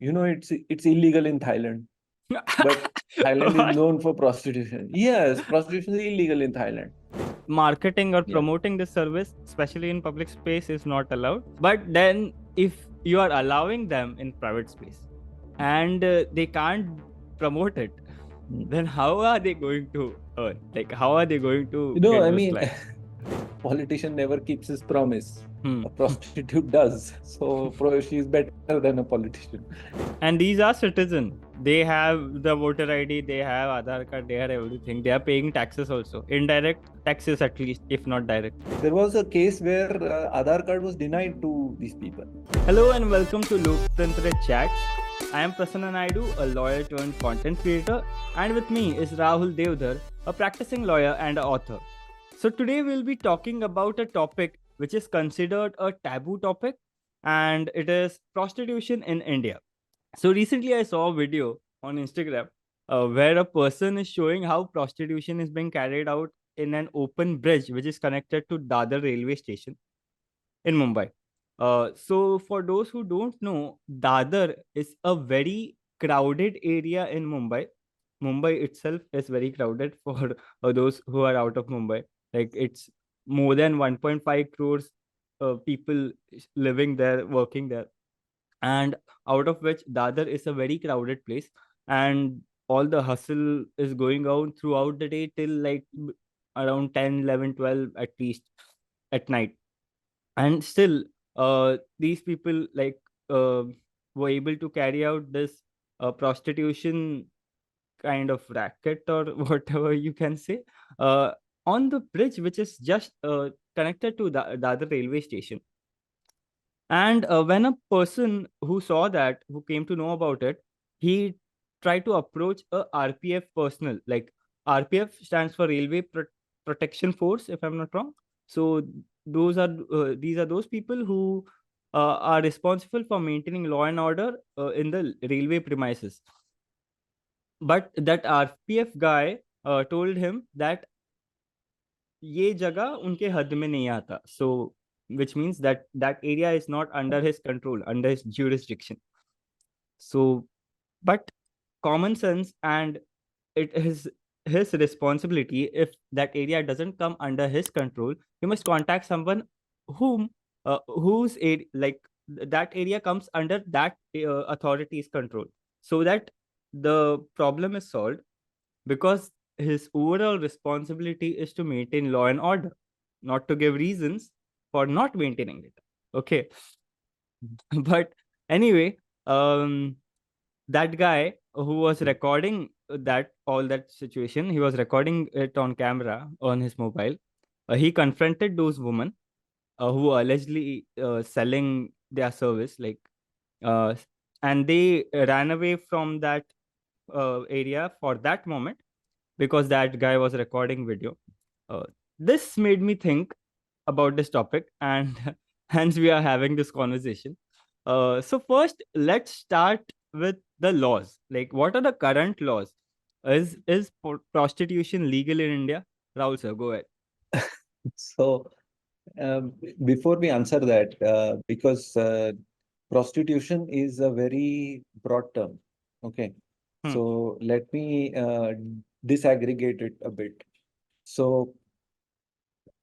it's illegal in Thailand, but Thailand is What? known for prostitution. Yes, prostitution is illegal in Thailand. Marketing or Yeah. promoting this service, especially in public space, is not allowed. But then, if you are allowing them in private space and they can't promote it, then how are they going to earn? Like, how are they going to get I those mean, clients? politician never keeps his promise. Hmm. A prostitute does. So she is better than a politician. And these are citizens. They have the voter ID, they have Aadhaar card, they have everything. They are paying taxes also. Indirect taxes at least, if not direct. There was a case where Aadhaar card was denied to these people. Hello and welcome to Loktantra Chats. I am Prasanna Naidu, a lawyer turned content creator, and with me is Rahul Deodhar, a practicing lawyer and an author. So today we'll be talking about a topic which is considered a taboo topic, and it is prostitution in India. So recently I saw a video on Instagram where a person is showing how prostitution is being carried out in an open bridge which is connected to Dadar railway station in Mumbai. So for those who don't know, Dadar is a very crowded area in Mumbai. Mumbai itself is very crowded for those who are out of Mumbai. Like it's more than 1.5 crores people living there, working there, and out of which Dadar is a very crowded place, and all the hustle is going on throughout the day till like around 10, 11, 12 at least at night. And still these people uh, were able to carry out this prostitution kind of racket or whatever you can say uh, on the bridge which is just connected to the other railway station. And when a person who saw that, who came to know about it, he tried to approach a RPF personnel. Like RPF stands for Railway Protection Force, if I'm not wrong. So these are those people who are responsible for maintaining law and order in the railway premises. But that RPF guy told him that ये जगह उनके हद में नहीं आता. So which means that that area is not under his control, under his jurisdiction. So, but common sense, and it is his responsibility. If that area doesn't come under his control, he must contact someone whom like that area comes under that authority's control, so that the problem is solved, because his overall responsibility is to maintain law and order, not to give reasons for not maintaining it. Okay. But anyway, that guy who was recording that all that situation, he was recording it on camera on his mobile. He confronted those women who are allegedly selling their service, like uh, and they ran away from that area for that moment, because that guy was recording video. Uh, this made me think about this topic, and hence we are having this conversation. So first, let's start with the laws. Like, what are the current laws? Is prostitution legal in India? Rahul sir, go ahead. So, before we answer that, because prostitution is a very broad term. Okay. Hmm. So, let me disaggregate it a bit. So,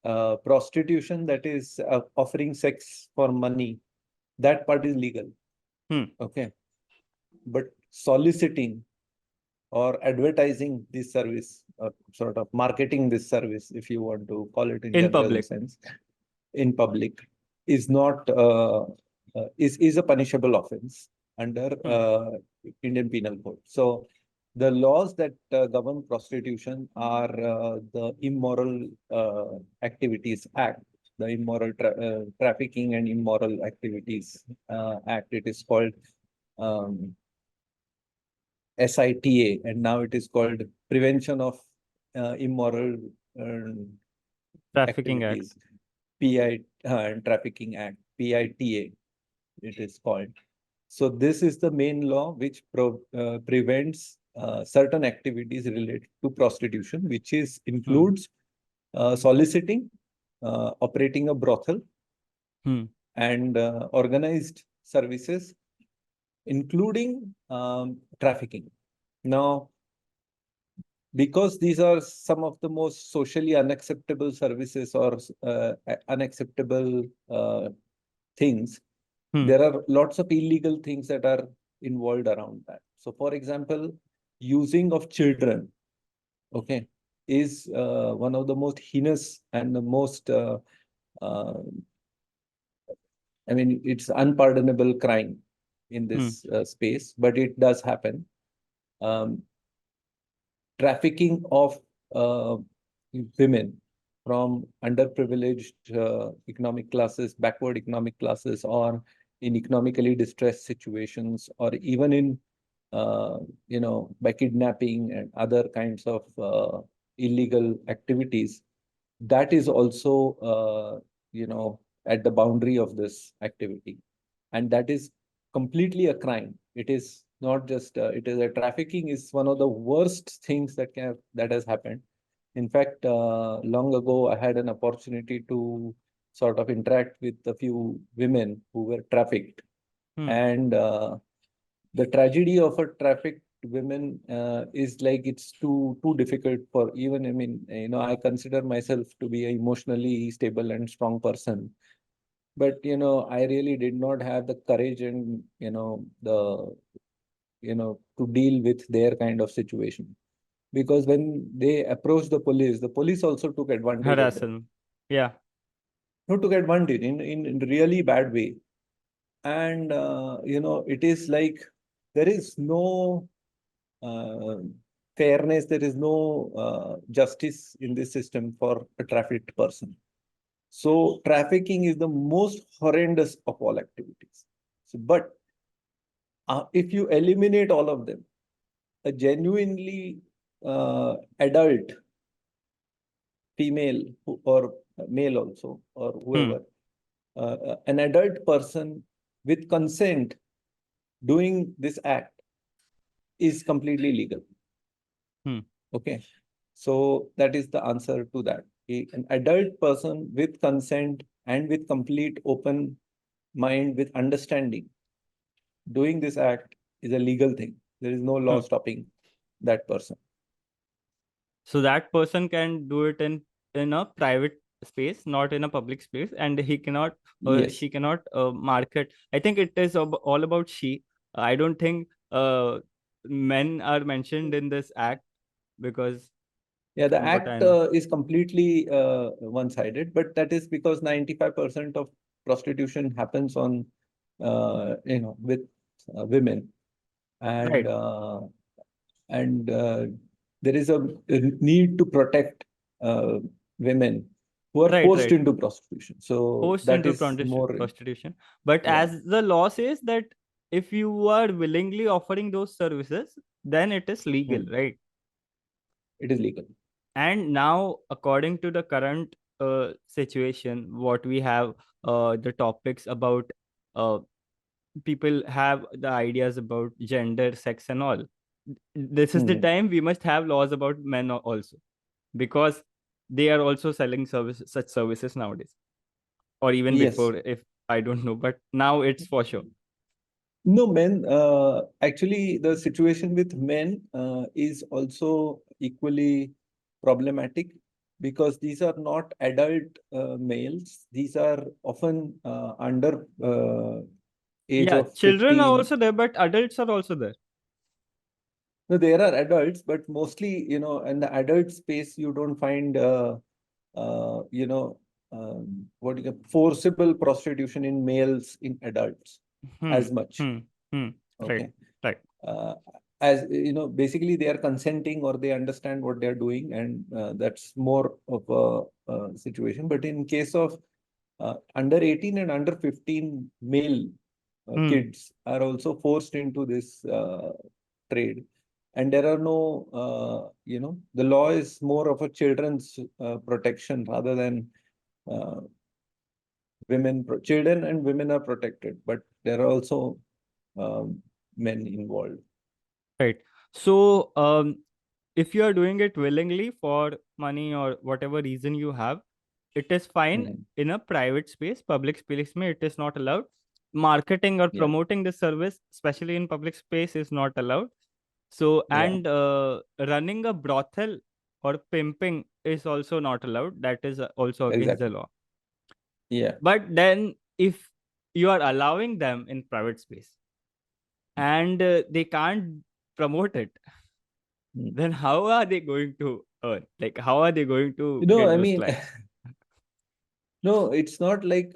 prostitution, that is offering sex for money, that part is legal. Okay. But soliciting or advertising this service, or sort of marketing this service, if you want to call it in general public sense, in public, is not is a punishable offense under Indian Penal Code. So the laws that govern prostitution are the Immoral Activities Act, the Immoral Trafficking and Immoral Activities Act. It is called SITA, and now it is called Prevention of Immoral Trafficking Act. Activities. Trafficking Act, PITA, it is called. So this is the main law which prevents certain activities related to prostitution, which includes soliciting, operating a brothel, and organized services including trafficking. Now, because these are some of the most socially unacceptable services or unacceptable things, there are lots of illegal things that are involved around that. So, for example, using of children, okay, is one of the most heinous and the most, I mean, it's unpardonable crime in this space, but it does happen. Trafficking of women from underprivileged economic classes, backward economic classes, or in economically distressed situations, or even in, by kidnapping and other kinds of illegal activities, that is also, at the boundary of this activity. And that is completely a crime. It is not just, it is a trafficking is one of the worst things that has happened. In fact, long ago, I had an opportunity to sort of interact with a few women who were trafficked. And the tragedy of a trafficked women is like it's too difficult for even, I mean, I consider myself to be an emotionally stable and strong person. But, I really did not have the courage and, to deal with their kind of situation. Because when they approached the police also took advantage of them. Yeah. No, took advantage in really bad way. And, it is like there is no fairness, there is no justice in this system for a trafficked person. So trafficking is the most horrendous of all activities. So, but if you eliminate all of them, a genuinely adult female or male also, or whoever, an adult person with consent doing this act is completely legal. Okay. So that is the answer to that. An adult person with consent and with complete open mind, with understanding, doing this act is a legal thing. There is no law stopping that person. So that person can do it in a private space, not in a public space, and he cannot, Yes. she cannot market. I think it is all about she. I don't think men are mentioned in this act, because yeah, the what I act know. is completely one-sided, but that is because 95% of prostitution happens on, with women, and Right. There is a need to protect women who are Right, forced right. into prostitution. So Forced that into is more, prostitution. But yeah, as the law says that if you are willingly offering those services, then it is legal, right? it is legal. And now, according to the current situation, what we have, the topics about, people have the ideas about gender, sex, and all. This is the time we must have laws about men also, because they are also selling such services nowadays, or even Yes. before, if I don't know, but now it's for sure. No, men, actually, the situation with men is also equally problematic, because these are not adult males. These are often under age Yeah, of children are 15. also there, but adults are also there. No, there are adults, but mostly, in the adult space, you don't find, what do you call, forcible prostitution in males, in adults Hmm. as much. Right. Okay. Right. As basically they are consenting, or they understand what they are doing, and that's more of a situation. But in case of under 18 and under 15 male kids are also forced into this trade, and there are no, the law is more of a children's protection rather than uh, children and women are protected, but there are also men involved. Right. So, if you are doing it willingly for money or whatever reason you have, it is fine Mhm. in a private space. Public space, it is not allowed. marketing or Yeah. promoting this service, especially in public space, is not allowed. So, Yeah. and running a brothel or pimping is also not allowed. That is also against the Exactly. law. Yeah. But then, if you are allowing them in private space and they can't promote it, Mm. then how are they going to earn? Like, how are they going to You know, get I those mean, clients? no, it's not like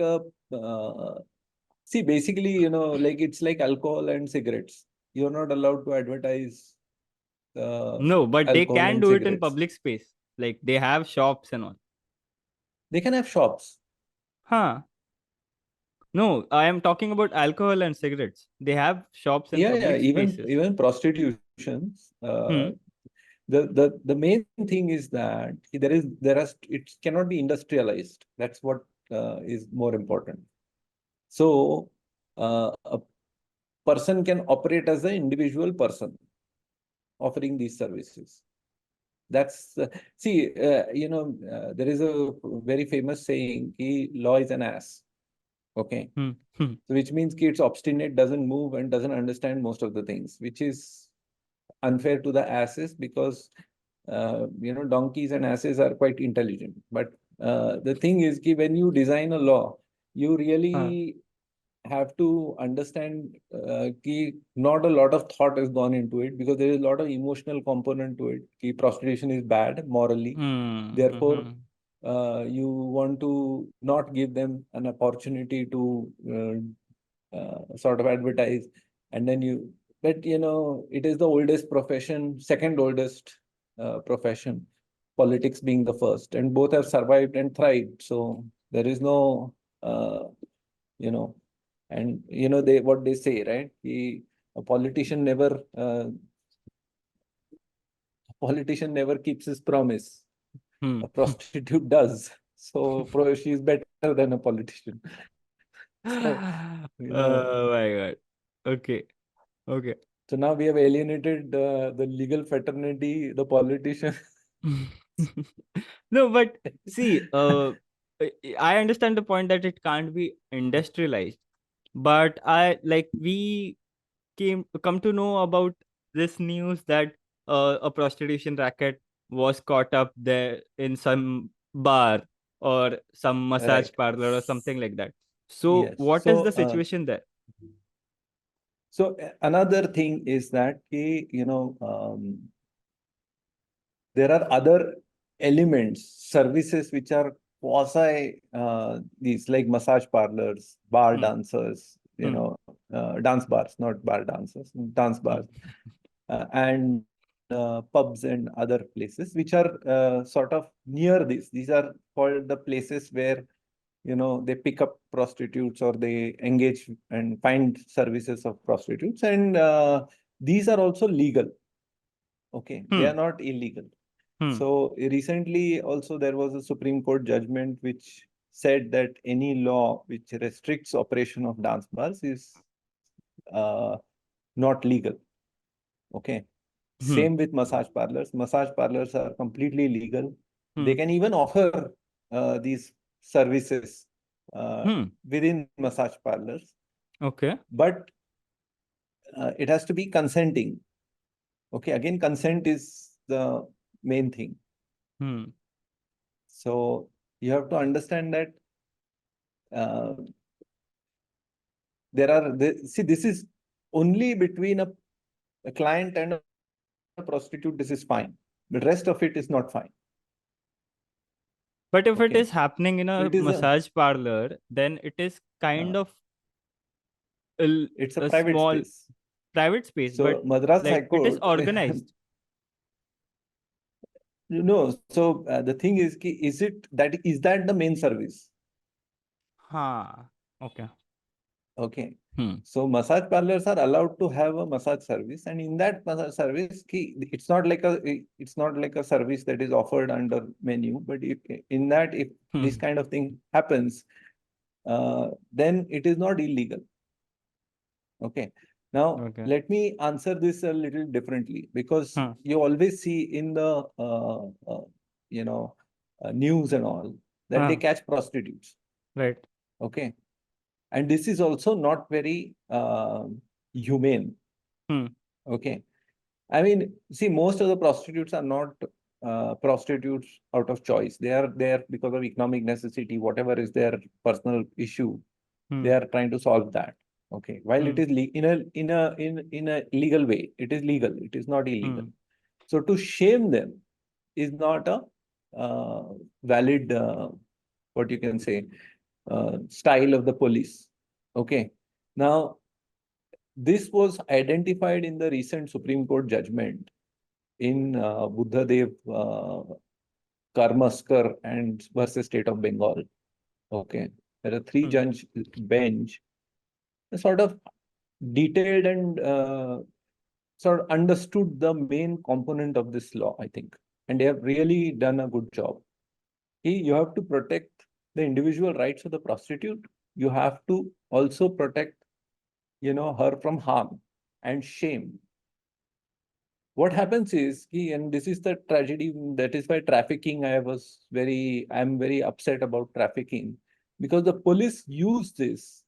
see, basically, like it's like alcohol and cigarettes. You're not allowed to advertise No, but they alcohol can and do it in cigarettes. public space. Like, they have shops and all. They can have shops. Huh. No, I am talking about alcohol and cigarettes. They have shops in Yeah, yeah. public Even spaces. even prostitutions. Hmm. The main thing is that it cannot be industrialized. That's what is more important. So a person can operate as an individual person offering these services. That's see, there is a very famous saying, law is an ass. Okay. Hmm. Hmm. So which means it's obstinate, doesn't move, and doesn't understand most of the things, which is unfair to the asses because donkeys and asses are quite intelligent. But the thing is that when you design a law, you Huh. really have to understand not a lot of thought has gone into it because there is a lot of emotional component to it. Prostitution is bad morally. Hmm. Therefore, Hmm. you want to not give them an opportunity to sort of advertise, and then but it is the oldest profession, second oldest profession, politics being the first, and both have survived and thrived. So there is no, you know, and they what they say, right? A politician never, keeps his promise. Hmm. A prostitute does. So she is better than a politician. So, Oh my God. Okay. Okay. so now we have alienated the legal fraternity, the politician. No, but see, I understand the point that it can't be industrialized, but we come to know about this news that a prostitution racket was caught up there in some bar or some massage Right. parlor or something like that. So, Yes. what is the situation there? So another thing is that there are other elements, services which are quasi these like massage parlors, bar Hmm. dancers, Hmm. dance bars, not bar dancers, dance Hmm. bars, and pubs and other places which are sort of near this. These are called the places where they pick up prostitutes or they engage and find services of prostitutes, and these are also legal. Okay, they Hmm. are not illegal. Hmm. So recently also there was a Supreme Court judgment which said that any law which restricts operation of dance bars is not legal. Okay. Hmm. Same with massage parlors. Massage parlors are completely legal. Hmm. They can even offer these services Hmm. within massage parlors, Okay. but it has to be consenting. Okay, again, consent is the main thing. Hmm. So you have to understand that uh, see, this is only between a client and a prostitute, this is fine. The rest of it is not fine. But if it Okay. is happening in So a it is massage parlor, then it is uh, kind of a, it's a a private small space. private space, but So Madras High like it is Court, organized. so the thing is, is that the main service? Ha. Okay. Okay. Hmm. So massage parlors are allowed to have a massage service, and in that massage service, it's not like a service that is offered under menu. But if this Hmm. kind of thing happens, then it is not illegal. Okay. Now Okay. let me answer this a little differently because Huh. you always see in the you know news and all that they Huh. catch prostitutes. Right. Okay. And this is also not very humane. Hmm. Okay. I mean, see, most of the prostitutes are not prostitutes out of choice. They are there because of economic necessity, whatever is their personal issue. Hmm. They are trying to solve that. Okay. While it is in a legal way, it is legal. It is not illegal. So to shame them is not a valid, what you can say, style of the police. Okay. Now, this was identified in the recent Supreme Court judgment in Buddhadev Karmaskar and versus State of Bengal. Okay. There are three judge bench, sort of detailed and sort of understood the main component of this law, I think. And they have really done a good job. You have to protect the individual rights of the prostitute. You have to also protect, her from harm and shame. What happens is, and this is the tragedy, that is why trafficking, I'm very upset about trafficking, because the police use this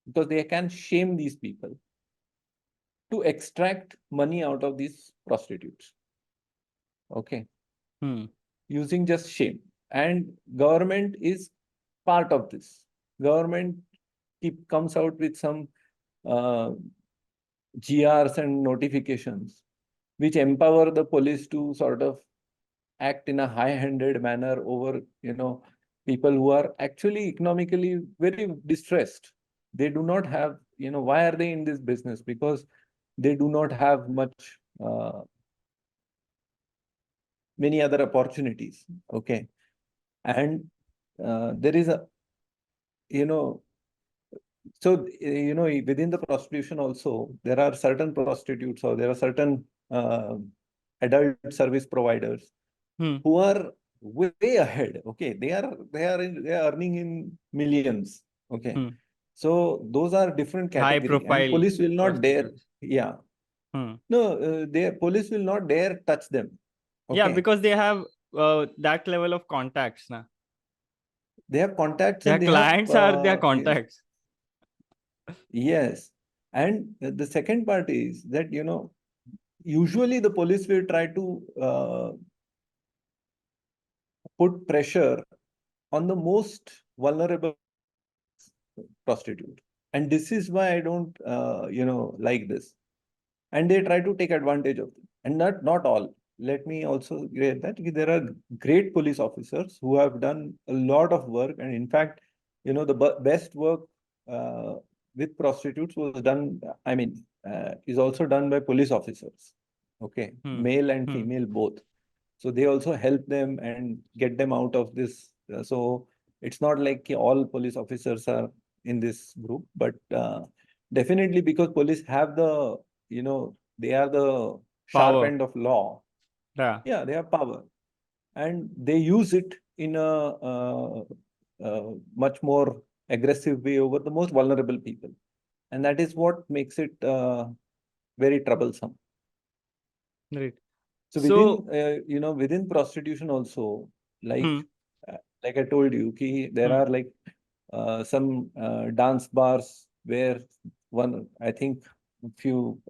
because they can shame these people to extract money out of these prostitutes. Okay. Using just shame. And government is part of this. Government comes out with some GRs and notifications which empower the police to sort of act in a high-handed manner over, people who are actually economically very distressed. They do not have, why are they in this business? Because they do not have many other opportunities. Okay. And there is within the prostitution also, there are certain prostitutes or there are certain adult service providers who are way ahead. Okay. They are earning in millions. Okay. So those are different High category, and profile police will not dare. Yeah. No, their police will not dare touch them. Okay. Yeah, because they have that level of contacts. Na? They have contacts Their and they have clients are their contacts. Yes. And the second part is that, usually the police will try to put pressure on the most vulnerable prostitute. And this is why I don't, like this. And they try to take advantage of them. And not all. Let me also say that there are great police officers who have done a lot of work. And in fact, the best work with prostitutes was done, is also done by police officers. Okay. Male and female both. So they also help them and get them out of this. So it's not like all police officers are in this group, but definitely because police have the, they are the sharp Power. end of law. Yeah. Yeah, they have power. And they use it in a much more aggressive way over the most vulnerable people. And that is what makes it very troublesome. Right. So within prostitution also, like I told you, there are like some dance bars where I think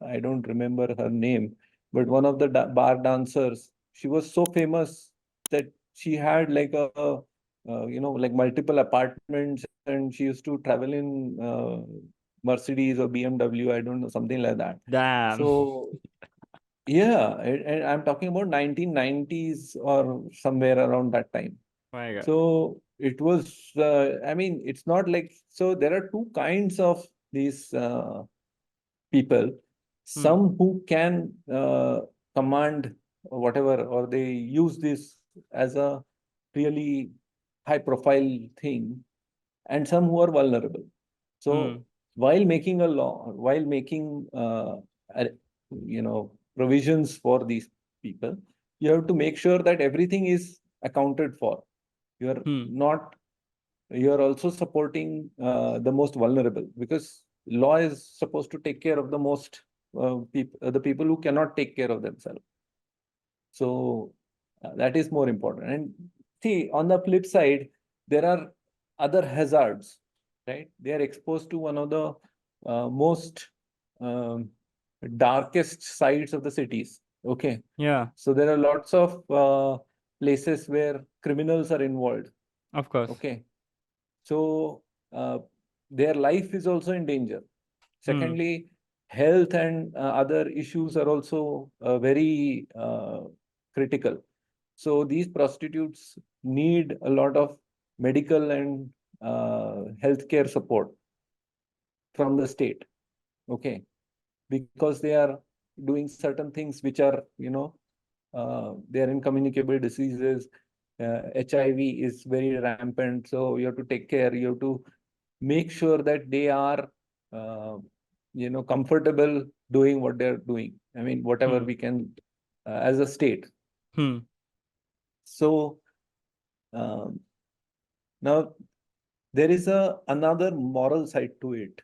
I don't remember her name, but one of the bar dancers, she was so famous that she had like like multiple apartments, and she used to travel in Mercedes or BMW, I don't know, something like that. Damn. So yeah, and I'm talking about 1990s or somewhere around that time. My God. So it was, it's not like, so there are two kinds of these people. Some who can command whatever, or they use this as a really high profile thing, and some who are vulnerable. So while making a law, while making, provisions for these people, you have to make sure that everything is accounted for. You're also supporting the most vulnerable, because law is supposed to take care of the most the people who cannot take care of themselves. So that is more important. And see, on the flip side, there are other hazards right? They are exposed to one of the most um, darkest sides of the cities. Okay. Yeah, So there are lots of places where criminals are involved. of course. Okay. So their life is also in danger. Hmm. Secondly, health and other issues are also very critical. So these prostitutes need a lot of medical and healthcare support from the state. Okay, because they are doing certain things which are, they are incommunicable diseases. HIV is very rampant, so you have to take care. You have to make sure that they are, comfortable doing what they're doing. I mean, whatever Hmm. we can as a state. Hmm. So um, now there is another moral side to it.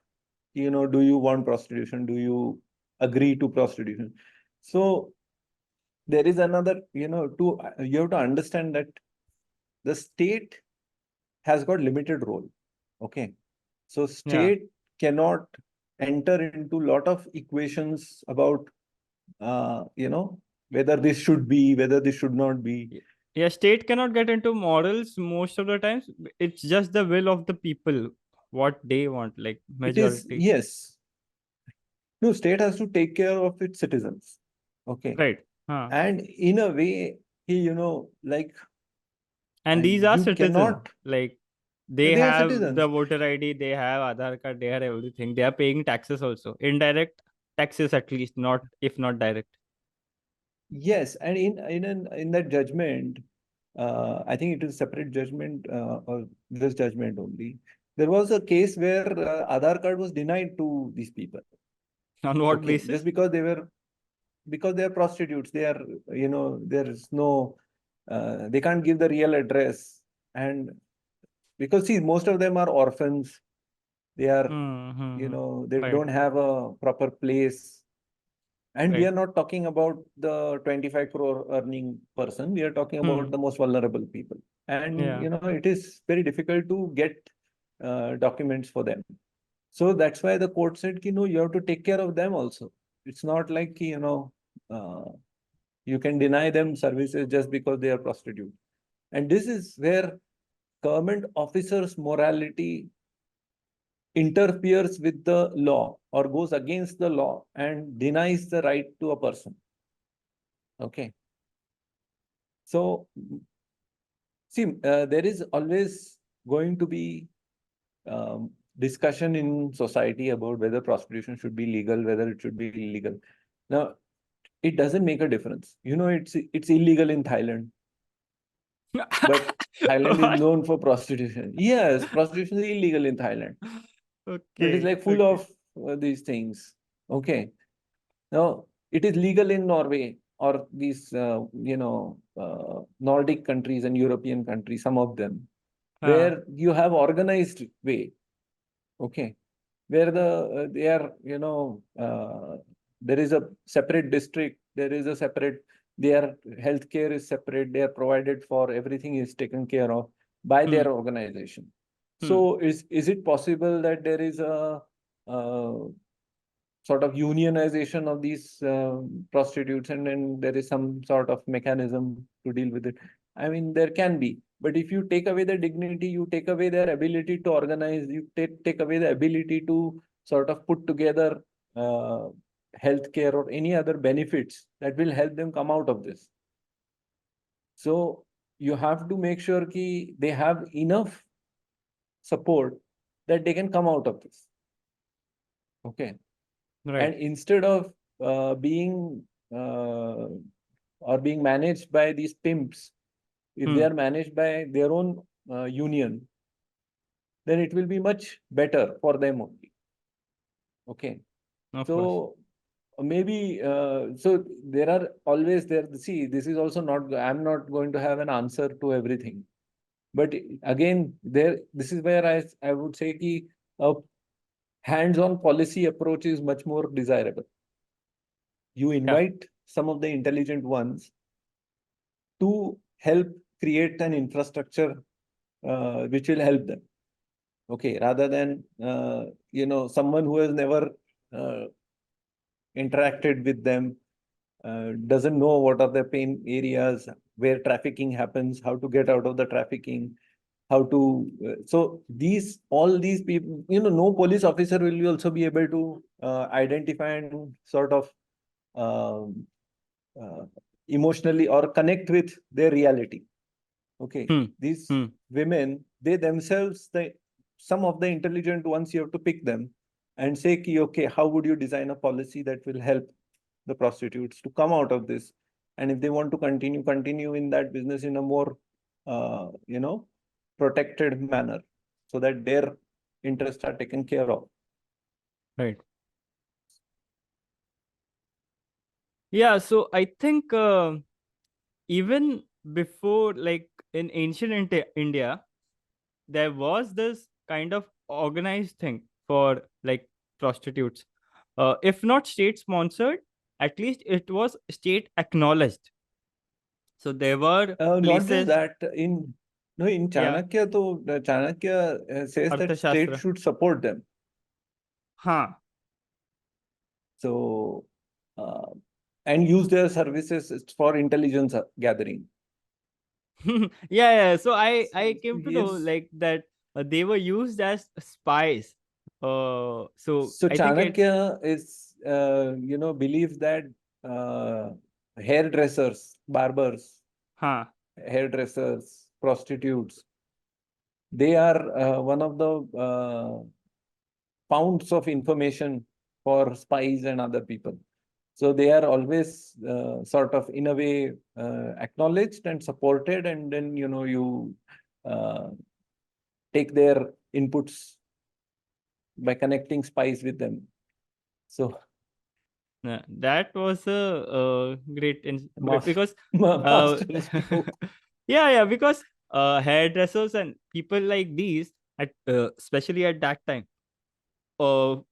Do you want prostitution? Do you agree to prostitution? So there is another, you have to understand that the state has got limited role. Okay. So Yeah. state cannot enter into lot of equations about, whether this should be, whether this should not be. Yeah, state cannot get into morals most of the times. It's just the will of the people, what they want, like It is, majority. yes. No, state has to take care of its citizens. Okay. Right. Huh. And in a way, like And these are you citizens. cannot, Like they they are have the citizens. voter ID, they have Aadhaar card, they have everything. They are paying taxes also. Indirect taxes at least, not if not direct. Yes, and in that judgment, I think it is separate judgment or this judgment only. There was a case where Aadhaar card was denied to these people. On what Okay, basis? just because they are prostitutes. They are, there is no, they can't give the real address, and because see, most of them are orphans. They are, they Right. don't have a proper place. And we Right. are not talking about the 25 crore earning person. We are talking about Hmm. the most vulnerable people. And, Yeah. it is very difficult to get documents for them. So that's why the court said, no, you have to take care of them also. It's not like, uh, you can deny them services just because they are prostitute. And this is where government officers' morality interferes with the law or goes against the law and denies the right to a person. Okay. So, see, there is always going to be discussion in society about whether prostitution should be legal, whether it should be illegal. Now, it doesn't make a difference. It's illegal in Thailand, but Thailand is What? known for prostitution. Yes, prostitution is illegal in Thailand. It is Okay. like full Okay. of these things. Okay. Now, it is legal in Norway or these, Nordic countries and European countries, some of them, Huh. where you have organized way. Okay. Where they are, there is a separate district, there is a separate, their healthcare is separate, they are provided for, everything is taken care of by Hmm. their organization. Hmm. So is it possible that there is a uh, sort of unionization of these prostitutes, and then there is some sort of mechanism to deal with it? I mean, there can be, but if you take away their dignity, you take away their ability to organize, you take away the ability to sort of put together uh, healthcare or any other benefits that will help them come out of this. So you have to make sure ki they have enough support that they can come out of this. Okay. Right. And instead of being uh, or being managed by these pimps, if they Hmm. are managed by their own union, then it will be much better for them only. Okay. Of course. So maybe so there are always there. See, this is also not. I'm not going to have an answer to everything. But again, this is where I would say ki a hands-on policy approach is much more desirable. You Yeah. invite some of the intelligent ones to help create an infrastructure which will help them. Okay, rather than someone who has never uh, interacted with them, doesn't know what are the pain areas, where trafficking happens, how to get out of the trafficking, how to. So all these people, no police officer will also be able to identify and sort of um, uh, emotionally or connect with their reality. Okay, Hmm. these Hmm. women, they themselves, some of the intelligent ones, you have to pick them and say, okay, how would you design a policy that will help the prostitutes to come out of this? And if they want to continue in that business in a more, protected manner, so that their interests are taken care of. Right. Yeah. So I think even before, like in ancient India, there was this kind of organized thing for like prostitutes. If not state sponsored, at least it was state acknowledged. So there were Not just places. that, in Yeah. Chanakya, though, Chanakya says that state Arthashastra. should support them. Huh. So, uh, and use their services for intelligence gathering. Yeah. So I So came to know like that they were used as spies. So so I think it. Chanakya is, believes that uh, hairdressers, barbers, Huh. hairdressers, prostitutes, they are one of the pounds of information for spies and other people. So they are always sort of in a way acknowledged and supported, and then you uh, take their inputs by connecting spies with them. So Yeah, that was a great mas- because uh, master stroke. yeah, because hairdressers and people like these at especially at that time,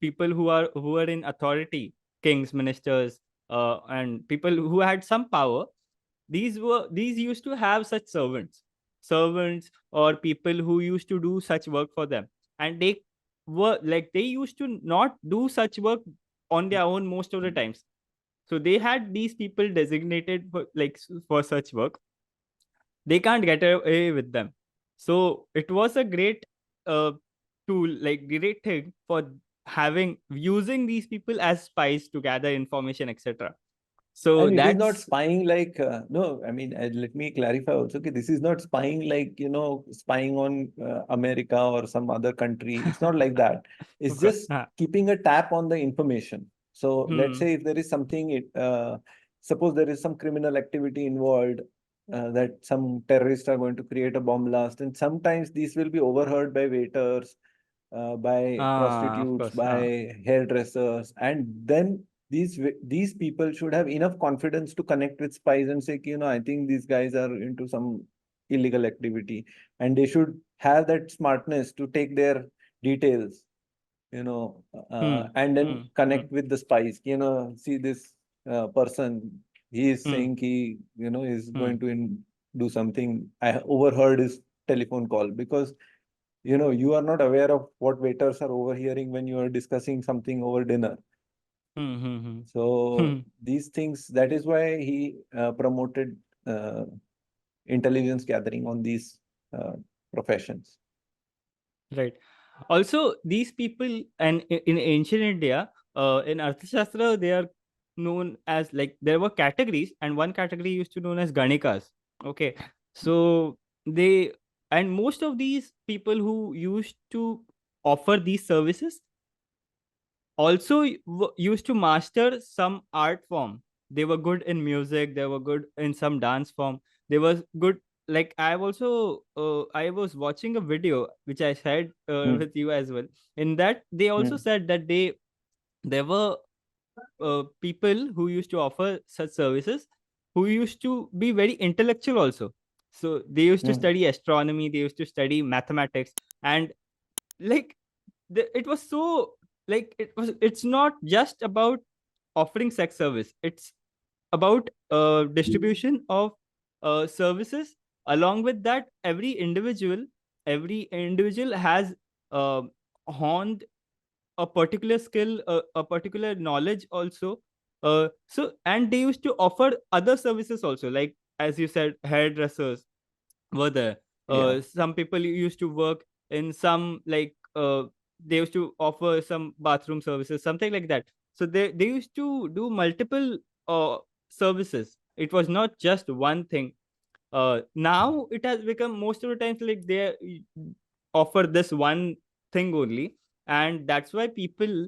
people who are in authority, kings, ministers, and people who had some power, these used to have such servants or people who used to do such work for them, and they used to not do such work on their own most of the times. So they had these people designated for for such work. They can't get away with them. So it was a great uh, tool, like great thing for having using these people as spies to gather information, etc. So And it is not that's spying like, no, I mean, let me clarify also. Okay, this is not spying like, spying on America or some other country. It's not like that. It's of course. just keeping a tap on the information. So let's Hmm. say if there is something, suppose there is some criminal activity involved, that some terrorists are going to create a bomb blast, and sometimes these will be overheard by waiters, by Of prostitutes, course. by hairdressers, and then these people should have enough confidence to connect with spies and say, I think these guys are into some illegal activity, and they should have that smartness to take their details, Hmm. and then Hmm. Hmm. connect with the spies. See this person, he is Hmm. saying he, is Hmm. going to do something. I overheard his telephone call, because you are not aware of what waiters are overhearing when you are discussing something over dinner. Hmm. Hmm. Hmm. So Hmm. these things, that is why he promoted uh, intelligence gathering on these uh, professions. Right. Also, these people and in ancient India, in Arthashastra, they are known as like there were categories, and one category used to known as Ganikas. Okay, so they and most of these people who used to offer these services also used to master some art form. They were good in music, they were good in some dance form, they were good. Like I've also I was watching a video which I shared Hmm. with you as well. In that they also Hmm. said that there were people who used to offer such services who used to be very intellectual also. So they used to Hmm. study astronomy, they used to study mathematics, and like it was so like it's not just about offering sex service, it's about distribution of services. Along with that, every individual has uh, honed a particular skill, a particular knowledge also. So and they used to offer other services also, like as you said, hairdressers were there. Yeah. Some people used to work in some, like they used to offer some bathroom services, something like that. So they used to do multiple services. It was not just one thing. Now it has become most of the times like they offer this one thing only, and that's why people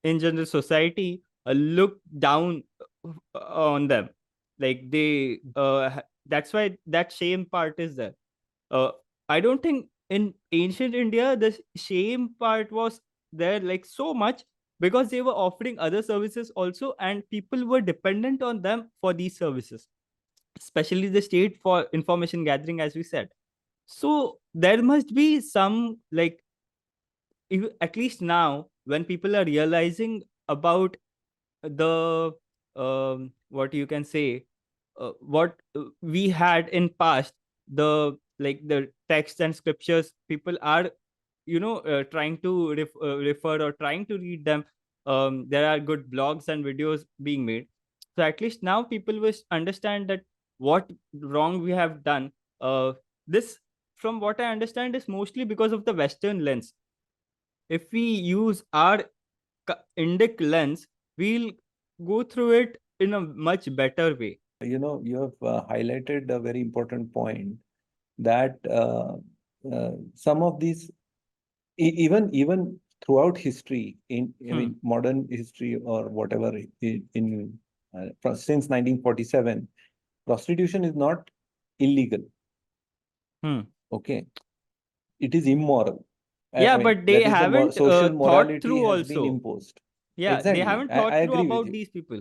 in general society look down on them. Like that's why that shame part is there. uh, I don't think in ancient India the shame part was there like so much, because they were offering other services also, and people were dependent on them for these services, especially the state for information gathering, as we said. So there must be some, like, at least now when people are realizing about the what you can say, what we had in past, the like the texts and scriptures, people are trying to refer or trying to read them. There are good blogs and videos being made, so at least now people will understand that what wrong we have done. This, from what I understand, is mostly because of the Western lens. If we use our Indic lens, we'll go through it in a much better way. You have highlighted a very important point that some of these, even throughout history, I Hmm. mean, modern history or whatever, since 1947, prostitution is not illegal. Hmm. Okay, it is immoral. I Yeah, mean, but they that is the haven't social thought morality through has been also. imposed. Yeah, they Exactly. haven't I thought through agree with about you. these people.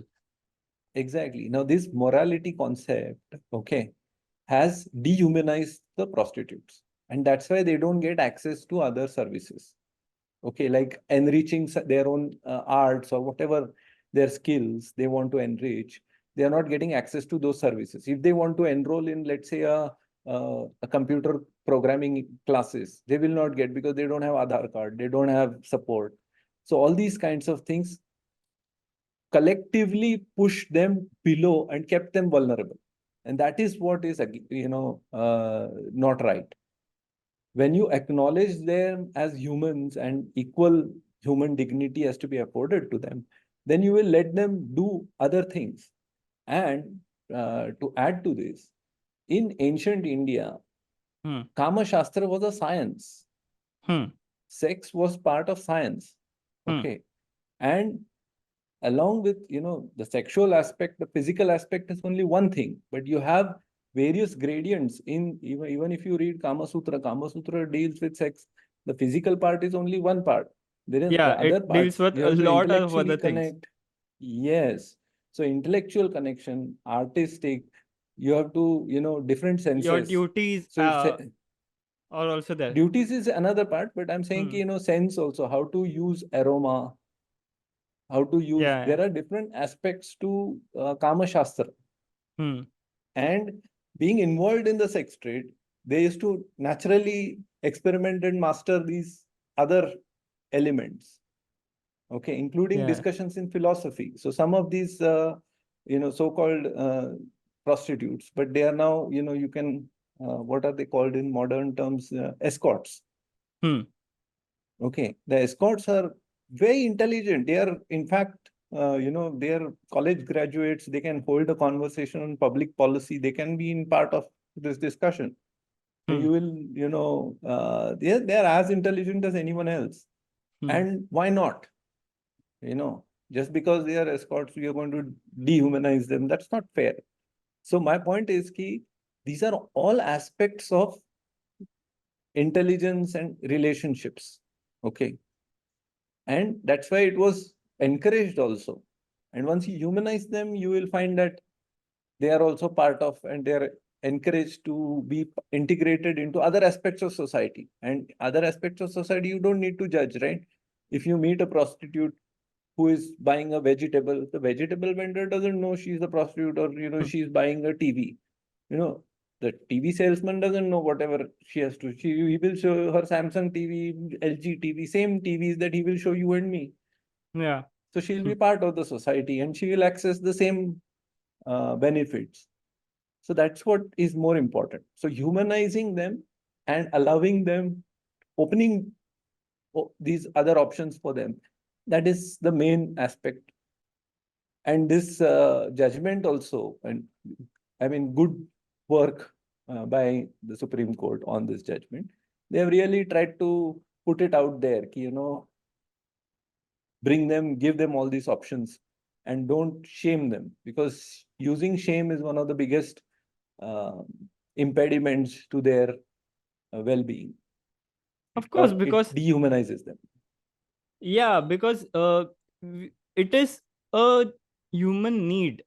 Exactly. Now, this morality concept, okay, has dehumanized the prostitutes. And that's why they don't get access to other services. Okay, like enriching their own arts or whatever their skills they want to enrich. They are not getting access to those services. If they want to enroll in, let's say, a computer programming classes, they will not get because they don't have Aadhaar card, they don't have support. So all these kinds of things collectively pushed them below and kept them vulnerable. And that is what is, not right. When you acknowledge them as humans and equal human dignity has to be afforded to them, then you will let them do other things. And to add to this, in ancient India, Hmm. Kama Shastra was a science. Hmm. Sex was part of science. Hmm. Okay. And along with the sexual aspect, the physical aspect is only one thing, but you have various gradients in, even if you read Kama Sutra deals with sex. The physical part is only one part. There is Yeah, the other it deals parts with you a have to lot of intellectually other things. connect. Yes. So intellectual connection, artistic, you have to different Your senses. duties So are also there. duties is another part, but I'm saying Hmm. sense also, how to use aroma, how to use, Yeah, yeah. there are different aspects to Kama Shastra. Hmm. And being involved in the sex trade, they used to naturally experiment and master these other elements, okay, including Yeah. discussions in philosophy. So some of these, so-called prostitutes, but they are now, you can, what are they called in modern terms? Escorts. Hmm. Okay, the escorts are very intelligent. They are, in fact, they are college graduates. They can hold a conversation on public policy. They can be in part of this discussion. And Hmm. you will, they are as intelligent as anyone else. Hmm. And why not? Just because they are escorts, we are going to dehumanize them. That's not fair. So my point is that these are all aspects of intelligence and relationships. Okay. And that's why it was encouraged also. And once you humanize them, you will find that they are also part of, and they are encouraged to be integrated into other aspects of society. And other aspects of society, you don't need to judge, right? If you meet a prostitute who is buying a vegetable, the vegetable vendor doesn't know she's a prostitute, or Hmm. she's buying a TV. You know, The TV salesman doesn't know whatever she has to. He will show her Samsung TV, LG TV, same TVs that he will show you and me. Yeah. So she'll be part of the society and she will access the same benefits. So that's what is more important. So humanizing them and allowing them, opening these other options for them, that is the main aspect. And this judgment also, and I mean, good work by the Supreme Court on this judgment. They have really tried to put it out there, bring them, give them all these options and don't shame them, because using shame is one of the biggest uh, impediments to their well-being, Of course, or it because dehumanizes them. yeah, because it is a human need.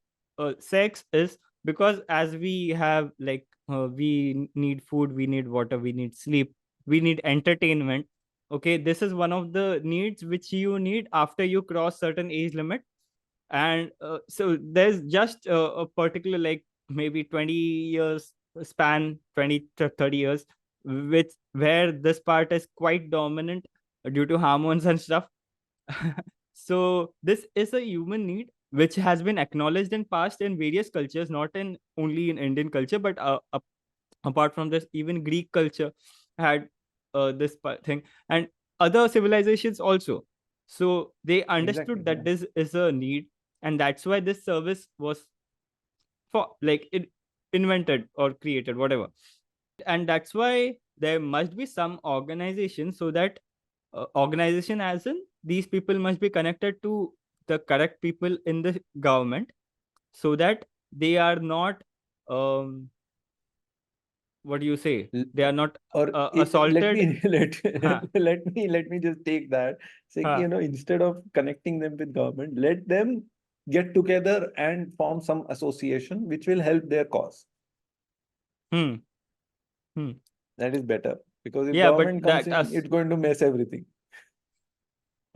Sex is, because as we have like we need food, we need water, we need sleep, we need entertainment. Okay, this is one of the needs which you need after you cross certain age limit. And so there's just a particular like maybe 20 years span, 20 to 30 years, which where this part is quite dominant due to hormones and stuff. So this is a human need which has been acknowledged in past in various cultures, not in only in Indian culture, but apart from this, even Greek culture had thing, and other civilizations also. So they Exactly. understood that Yeah. this is a need, and that's why this service was for like it invented or created, whatever. And that's why there must be some organization, so that organization as in these people must be connected to the correct people in the government, so that they are not um what do you say, they are not Or let assaulted. me Huh, let me just take that, saying, huh, instead of connecting them with government, let them get together and form some association which will help their cause. hmm, hmm. That is better, because if Yeah, but government comes that in, us it's going to mess everything.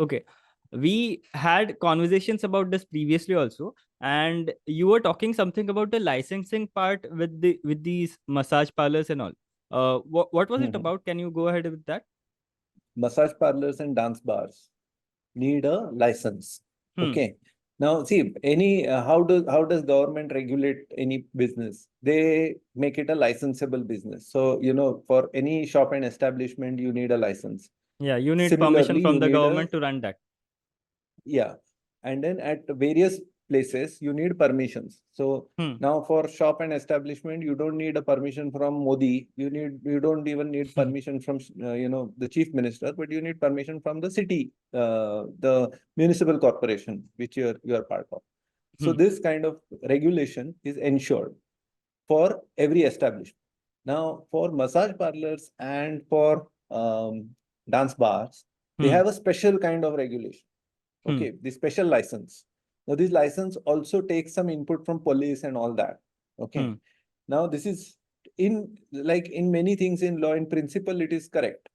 okay, we had conversations about this previously also, and you were talking something about the licensing part with these massage parlors and all. What was it Mhm. about? Can you go ahead with that? Massage parlors and dance bars need a license. Hmm. Okay. Now, see, any how does government regulate any business? They make it a licensable business. So, for any shop and establishment, you need a license. Yeah, you need permission Similarly, from you the need a, government to run that. yeah. And then at various places, you need permissions. So Hmm. now for shop and establishment, you don't need a permission from Modi. You don't even need Hmm. permission from, the chief minister, but you need permission from the city, the municipal corporation, which you are part of. So Hmm. this kind of regulation is ensured for every establishment. Now, for massage parlors and for dance bars, they Hmm. have a special kind of regulation. Hmm. Okay, the special license. Now, this license also takes some input from police and all that. Okay. Hmm. Now, this is in many things in law, in principle, it is correct.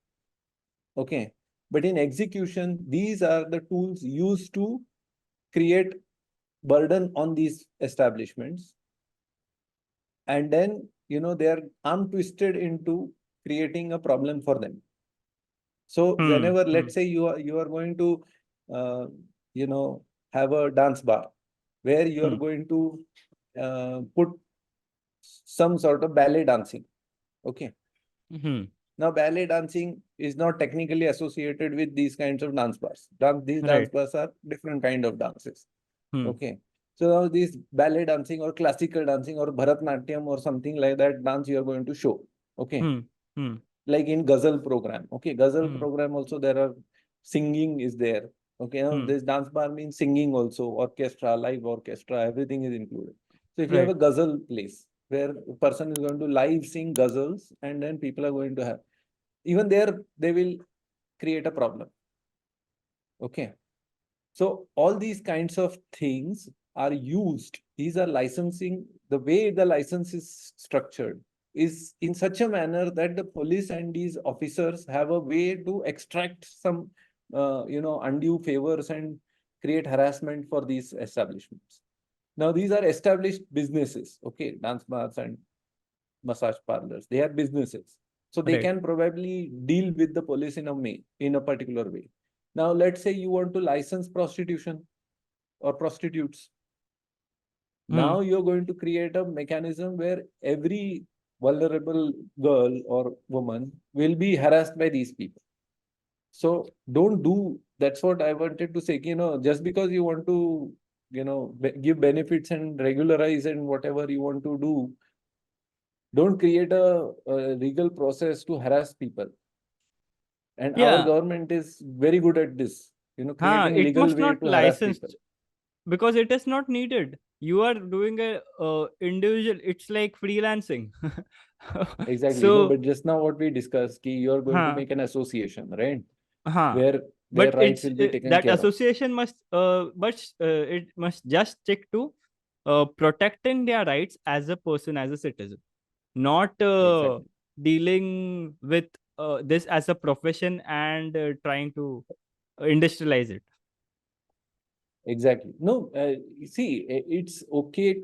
Okay. But in execution, these are the tools used to create burden on these establishments. And then, they are arm twisted into creating a problem for them. So Hmm. whenever, Hmm. let's say you are going to, uh, you know, have a dance bar where you are Hmm. going to put some sort of ballet dancing. Okay. Hmm. Now, ballet dancing is not technically associated with these kinds of dance bars. These dance Right. bars are different kind of dances. Hmm. Okay. So now these ballet dancing or classical dancing or Bharatnatyam or something like that dance you are going to show. Okay. Hmm. Hmm. Like in Ghazal program. Okay, Ghazal Hmm. program also there are singing is there. Okay, now Hmm. this dance bar means singing also, orchestra, live orchestra, everything is included. So if you have Right. a Ghazal place where a person is going to live sing Ghazals and then people are going to have, even there they will create a problem. Okay. So all these kinds of things are used. These are licensing. The way the license is structured is in such a manner that the police and these officers have a way to extract some, undue favors and create harassment for these establishments. Now, these are established businesses, okay, dance bars and massage parlors. They are businesses. So they Right. can probably deal with the police in a particular way. Now, let's say you want to license prostitution or prostitutes. Hmm. Now you're going to create a mechanism where every vulnerable girl or woman will be harassed by these people. So don't do, that's what I wanted to say, just because you want to, give benefits and regularize and whatever you want to do, don't create a legal process to harass people. And our Yeah. government is very good at this, creating It legal must way not to harass people. licensed because it is not needed. You are doing a individual. It's like freelancing. Exactly. No, So, but just now what we discussed, you're going to huh, make an association, right? huh. Where their But rights will be taken that care of. association must, it must just stick to protecting their rights as a person, as a citizen, not Exactly. dealing with this as a profession and trying to industrialize it. Exactly. No, see, it's okay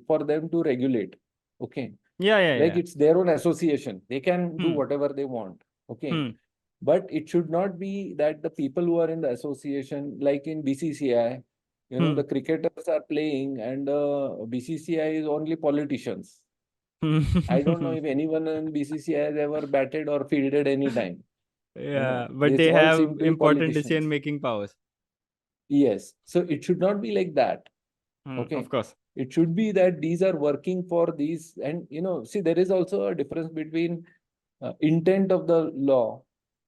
for them to regulate. Okay. Yeah, yeah, Like yeah. it's their own association. They can do Hmm. whatever they want. Okay. Hmm. But it should not be that the people who are in the association, like in BCCI, Hmm. the cricketers are playing and BCCI is only politicians. I don't know Hmm. if anyone in BCCI has ever batted or fielded any time. Yeah, but They they all have seem to be important decision politicians. making powers. Yes. So it should not be like that. Hmm. Okay. Of course. It should be that these are working for these. And, see, there is also a difference between intent of the law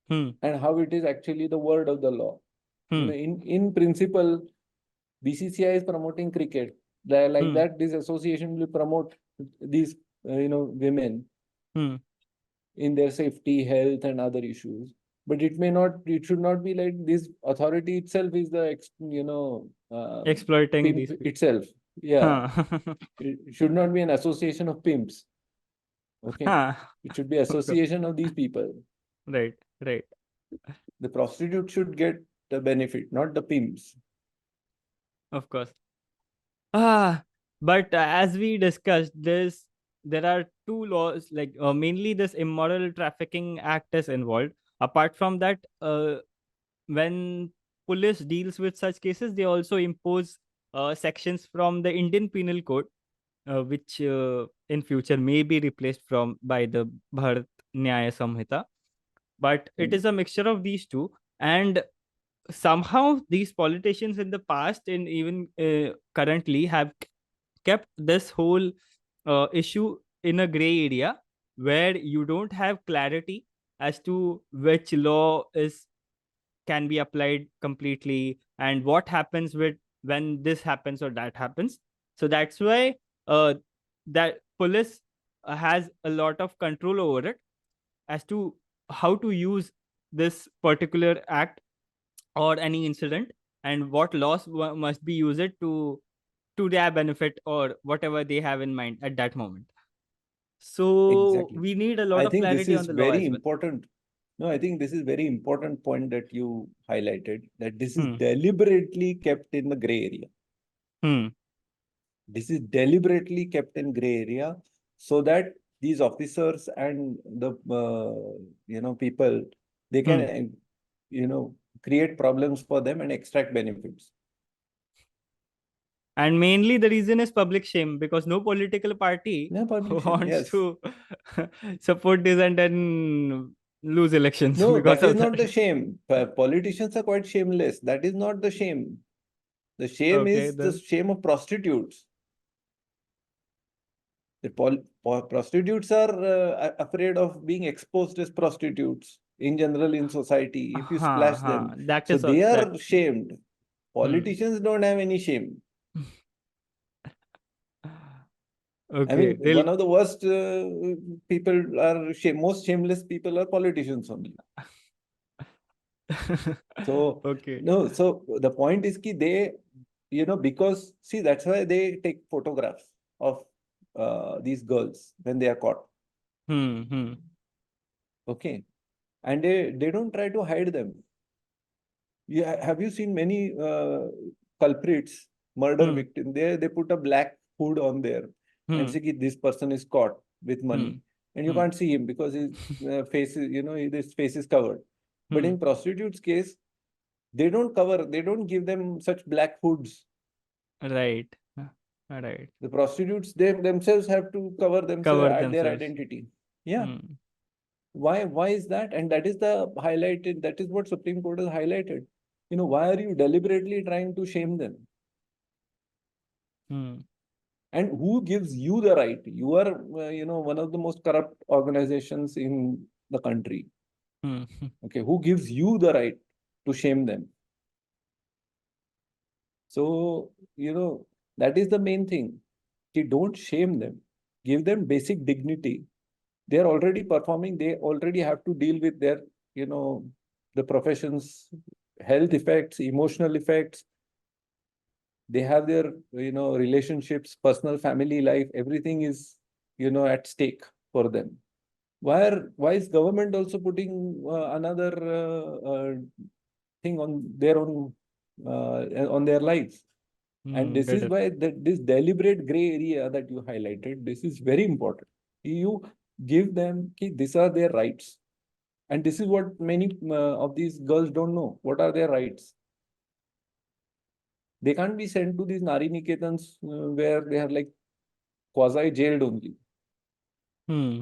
Hmm. and how it is actually the word of the law. Hmm. In principle, BCCI is promoting cricket. Like Hmm. that, this association will promote these, women Hmm. in their safety, health, and other issues. But it should not be like this authority itself is the, Exploiting pimp these people. itself. Yeah. Huh. It should not be an association of pimps. Okay. Huh. It should be Of course. association of these people. Right. Right. The prostitute should get the benefit, not the pimps. Of course. But as we discussed, there are two laws, like mainly this Immoral Trafficking Act is involved. Apart from that, when police deals with such cases, they also impose sections from the Indian Penal Code, which in future may be replaced from by the Bharat Nyaya Samhita. But it Mm. is a mixture of these two, and somehow these politicians in the past and even currently have kept this whole issue in a gray area where you don't have clarity as to which law is can be applied completely and what happens with when this happens or that happens. So that's why that police has a lot of control over it as to how to use this particular act or any incident, and what laws must be used to their benefit or whatever they have in mind at that moment. So Exactly. we need a lot I of think this clarity on is the law very as well. important. No, I think this is very important point that you highlighted, that this is Hmm. deliberately kept in the gray area. Hmm. This is deliberately kept in gray area so that these officers and the people, they can Hmm. create problems for them and extract benefits. And mainly the reason is public shame, because no political party No public shame. wants Yes. to support this and then lose elections No, because that is of not that. the shame. Politicians are quite shameless. That is not the shame. The shame Okay, is the then. shame of prostitutes. The prostitutes are afraid of being exposed as prostitutes in general in society if you Huh, splash huh. them. That So is they that. are shamed. Hmm. Politicians don't have any shame. I Okay, mean, they'll. one of the worst people are most shameless people are politicians only. So Okay. no, so the point is that they, because see, that's why they take photographs of these girls when they are caught. Hmm. Hmm. Okay. And they don't try to hide them. Yeah, have you seen many culprits, murder Hmm. victim? They put a black hood on there and Hmm. say this person is caught. with money, and you Hmm. can't see him because his face is, his face is covered. But Hmm. in prostitutes' case, they don't give them such black hoods. Right. Right. The prostitutes, they themselves have to cover Cover themselves, their themselves. identity. Yeah. Hmm. Why is that? And that is the highlighted, that is what Supreme Court has highlighted. Why are you deliberately trying to shame them? Hmm. And who gives you the right? You are, one of the most corrupt organizations in the country. Hmm. Okay, who gives you the right to shame them? So, that is the main thing. Don't shame them. Give them basic dignity. They are already performing. They already have to deal with their, the profession's health effects, emotional effects. They have their, relationships, personal family life. Everything is, at stake for them. Why is government also putting another thing on their lives? And this Get is it. why this deliberate gray area that you highlighted, this is very important. You give them, these are their rights. And this is what many of these girls don't know. What are their rights? They can't be sent to these Nari Niketans where they are like quasi jailed only. Hmm.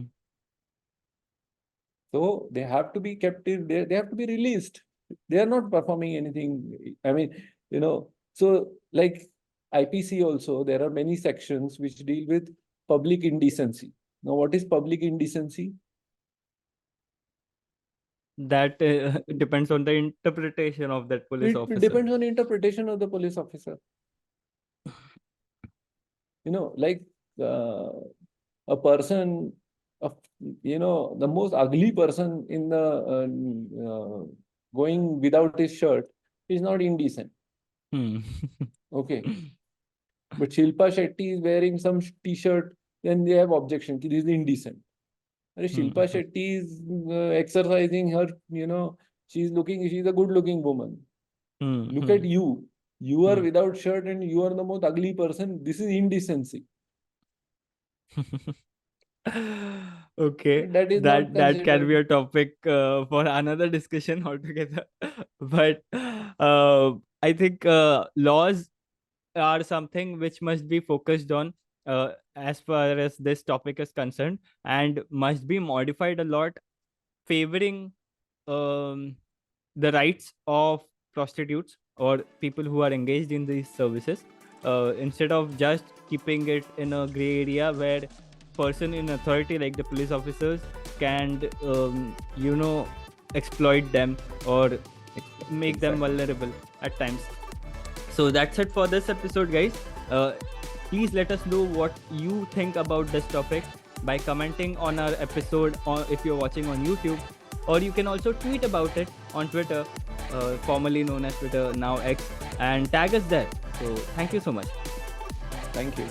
So they have to be captive. They have to be released. They are not performing anything. I mean, so like IPC also, there are many sections which deal with public indecency. Now, what is public indecency? That depends on the interpretation of that police It officer. depends on interpretation of the police officer. Like a person of, the most ugly person in the going without his shirt is not indecent. Hmm. Okay. But Shilpa Shetty is wearing some t-shirt, then they have objection. This is indecent. Hmm. Shilpa Shetty is exercising her, she's a good looking woman. Hmm. Look Hmm. at you. You are Hmm. without shirt and you are the most ugly person. This is indecency. Okay, That is not that can be considered. a topic for another discussion altogether. But I think laws are something which must be focused on as far as this topic is concerned, and must be modified a lot, favoring um, the rights of prostitutes or people who are engaged in these services, instead of just keeping it in a gray area where person in authority like the police officers can exploit them or make them Exactly. vulnerable at times. So that's it for this episode, guys. Please let us know what you think about this topic by commenting on our episode, or if you're watching on YouTube, or you can also tweet about it on Twitter, formerly known as Twitter, now X, and tag us there. So thank you so much. Thank you.